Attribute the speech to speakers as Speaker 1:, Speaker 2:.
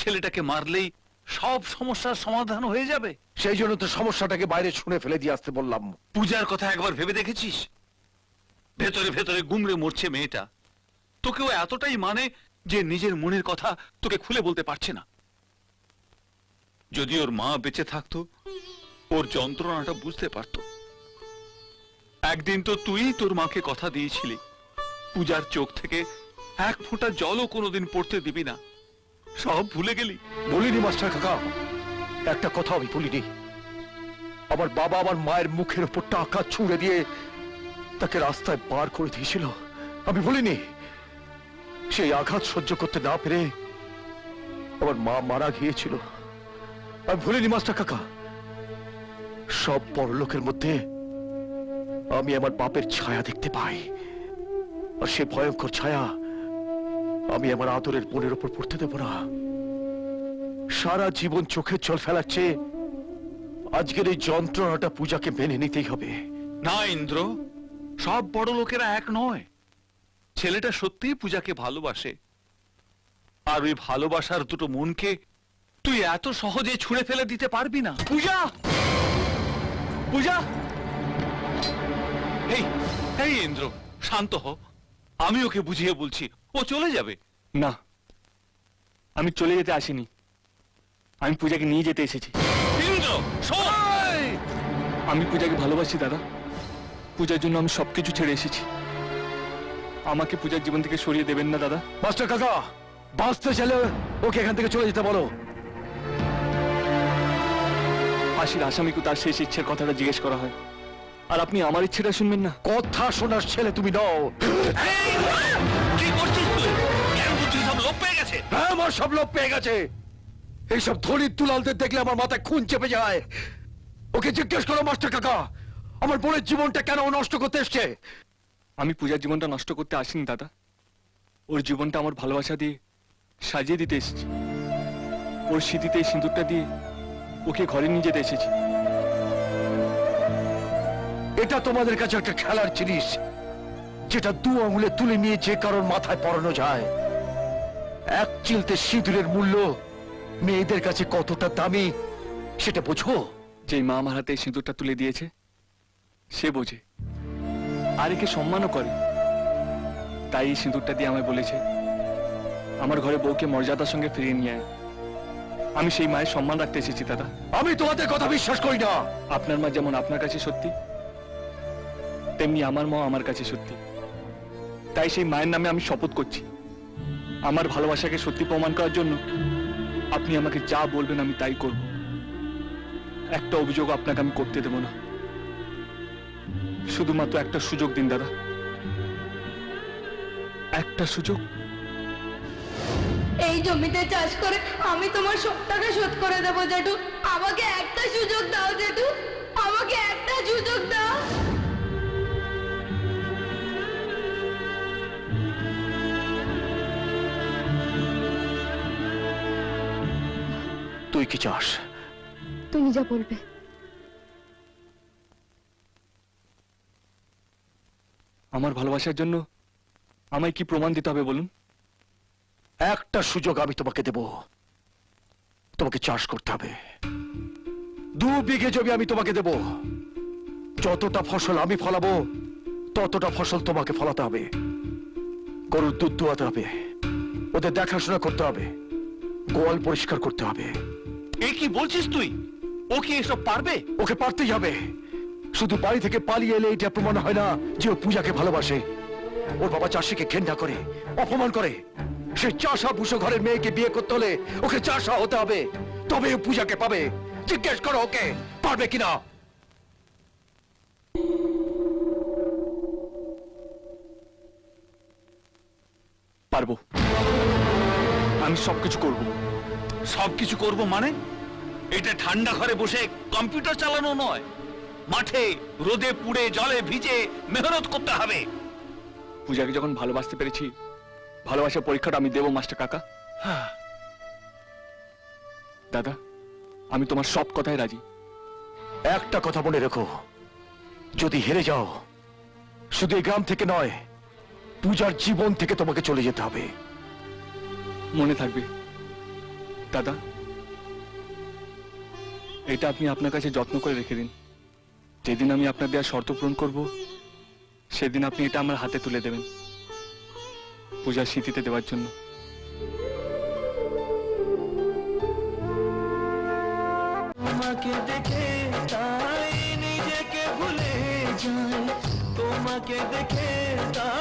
Speaker 1: ছেলেটাকে মারলেই সব সমস্যার সমাধান হয়ে যাবে?
Speaker 2: সেই জন্য তো সমস্যাটাকে বাইরে শুনে ফেলে দিয়ে আসতে বললাম।
Speaker 1: পূজার কথা একবার ভেবে দেখেছিস? ভেতরে ভেতরে গুমড়ে মরছে মেয়েটা। তোকেও এতটাই মানে যে নিজের মনের কথা তোকে খুলে বলতে পারছে না। যদি ওর মা বেঁচে থাকতো, ওর যন্ত্রণাটা বুঝতে পারতো। একদিন তো তুই তোর মাকে কথা দিয়েছিলি, পূজার চোখ থেকে এক ফোঁটা জলও কোনোদিন পড়তে দিবি না। সব ভুলে গেলি?
Speaker 2: বলিনি মাস্টার কাকা, একটা কথা আমি বলিনি। আমার বাবা আমার মায়ের মুখের উপর টাকা ছুঁড়ে দিয়ে তাকে রাস্তায় বার করে দিয়েছিল, আমি বলিনি? সেই আঘাত সহ্য করতে না পেরে আমার মা মারা গিয়েছিল, আমি ভুলিনি মাস্টার কাকা। সব পরলোকের মধ্যে আমি আমার বাপের ছায়া দেখতে পাই, আর সে ভয়ঙ্কর ছায়া আমি আমার আদরের বোনের উপর পড়তে দেব না। সারা জীবন চোখের জল ফেলাচ্ছে, আজকের এই যন্ত্রণাটা পূজাকে মেনে নিতেই হবে।
Speaker 1: না ইন্দ্র, সব বড় লোকেরা এক নয়। ছেলেটা সত্যিই পূজাকে ভালোবাসে, আর ওই ভালোবাসার দুটো মনকে তুই এত সহজে ছুঁড়ে ফেলে দিতে পারবি না।
Speaker 2: পূজা, পূজা!
Speaker 1: এই এই ইন্দ্র, শান্ত হ। আমি ওকে বুঝিয়ে বলছি, ও চলে যাবে।
Speaker 3: না, আমি চলে যেতে আসিনি, আমি পূজাকে নিয়ে যেতে এসেছি।
Speaker 1: ইন্দ্র শোন,
Speaker 3: আমি পূজাকে ভালোবাসি দাদা। পূজার জন্য আমি সবকিছু ছেড়ে এসেছি। আমাকে পূজার জীবন থেকে সরিয়ে দেবেন না দাদা।
Speaker 2: মাস্টার কাকা, বাঁচতে চাইলে ওকে এখান থেকে চলে যেতে বলো।
Speaker 3: ফাঁসির আসামিকে তার শেষ ইচ্ছের কথাটা জিজ্ঞেস করা হয়, আর আপনি আমার ইচ্ছেটা শুনবেন না?
Speaker 2: কথা শোনার ছেলে তুমি নও।
Speaker 1: কি করছিস তুই? কেন বুঝছিস সব লোপ পেয়ে গেছে?
Speaker 2: হ্যাঁ, আমার সব লোক পেয়ে গেছে। এইসব ধনির দুলালদের দেখলে আমার মাথায় খুন চেপে যায়। ওকে জিজ্ঞেস করো মাস্টার কাকা, আমার বোনের জীবনটা কেন ও নষ্ট করতে এসছে।
Speaker 3: আমি পূজার জীবনটা নষ্ট করতে আসিনি দাদা, ওর জীবনটা আমার ভালোবাসা দিয়ে সাজিয়ে দিতে এসেছি। ওর স্মৃতিতে এই সিঁদুরটা দিয়ে ওকে ঘরে নিয়ে যেতে এসেছি।
Speaker 2: এটা তোমাদের কাছে একটা খেলার জিনিস, যেটা দু আঙুলে তুলে নিয়ে যে কারোর মাথায় পরানো যায়। এক চিলতে সিঁদুরের মূল্য মেয়েদের কাছে কতটা দামি সেটা বোঝো।
Speaker 3: যেই মা আমার হাতে এই সিঁদুরটা তুলে দিয়েছে সে বোঝে, আর একে সম্মানও করে। তাই এই সিঁদুরটা দিয়ে আমায় বলেছে আমার ঘরে বউকে মর্যাদার সঙ্গে ফিরিয়ে নিয়ে আয়। আমি সেই মায়ের সম্মান রাখতে এসেছি দাদা।
Speaker 2: আমি তোমাদের কথা বিশ্বাস করি না।
Speaker 3: আপনার মা যেমন আপনার কাছে সত্যি, তেমনি আমার মা আমার কাছে সত্যি। তাই সেই মায়ের নামে আমি শপথ করছি, আমার ভালোবাসাকে সত্যি প্রমাণ করার জন্য আপনি আমাকে যা বলবেন আমি তাই করব। একটা অভিযোগ আপনাকে আমি করতে দেব না। শুধুমাত্র একটা সুযোগ দিন দাদা, একটা সুযোগ।
Speaker 4: এই জমিতে চাষ করে আমি তোমার সব টাকা শোধ করে দেবো জেঠু। আমাকে একটা সুযোগ দাও জেঠু, আমাকে একটা সুযোগ দাও।
Speaker 2: তুই কি চাস?
Speaker 4: তুমি যা বলবে।
Speaker 3: আমার ভালোবাসার জন্য আমায় কি প্রমাণ দিতে হবে বলুন?
Speaker 2: একটা সুযোগ আমি তোমাকে দেব। তোমাকে চাষ করতে হবে। 2 বিঘে জমি আমি তোমাকে দেব। যতটা ফসল আমি ফলাবো ততটা ফসল তোমাকে ফলাতে হবে। গরুর দুধ দোয়াতে হবে, ওদের দেখাশোনা করতে হবে, গোয়াল পরিষ্কার করতে হবে।
Speaker 1: এ কি বলছিস তুই? ও কি এসব পারবে?
Speaker 2: ওকে পারতেই হবে। শুধু বাড়ি থেকে পালিয়ে এলে এটা প্রমাণ হয় না যে ও পূজাকে ভালোবাসে। ওর বাবা চাষিকে ঘেন্না করে, অপমান করে। সে চাষা ভুষো ঘরের মেয়েকে বিয়ে করতে হলে ওকে চাষা হতে হবে, তবে ও পূজাকে পাবে। জিজ্ঞেস করো ওকে পারবে কিনা।
Speaker 3: পারবো, আমি সবকিছু করব।
Speaker 1: সবকিছু করব মানে? এটা ঠান্ডা ঘরে বসে কম্পিউটার চালানো নয়, মাঠে রোদে পুড়ে জলে ভিজে মেহনত করতে হবে।
Speaker 3: পূজাকে যখন ভালোবাসতে পেরেছি, ভালোবাসার পরীক্ষাটা আমি দেবো মাস্টার কাকা। দাদা, আমি তোমার সব কথায় রাজি।
Speaker 2: একটা কথা মনে রেখো, যদি হেরে যাও শুধু এই গ্রাম থেকে নয়, পূজার জীবন থেকে তোমাকে চলে যেতে হবে।
Speaker 3: মনে থাকবে। দাদা, এটা আপনি আপনার কাছে যত্ন করে রেখে দিন। যেদিন আমি আপনার দেওয়ার শর্ত পূরণ করব, সেদিন আপনি এটা আমার হাতে তুলে দেবেন, পূজার স্মৃতিতে দেওয়ার জন্য।
Speaker 5: তোমাকে দেখে তাই নিজেকে ভুলে যাই, তোমাকে দেখে তাই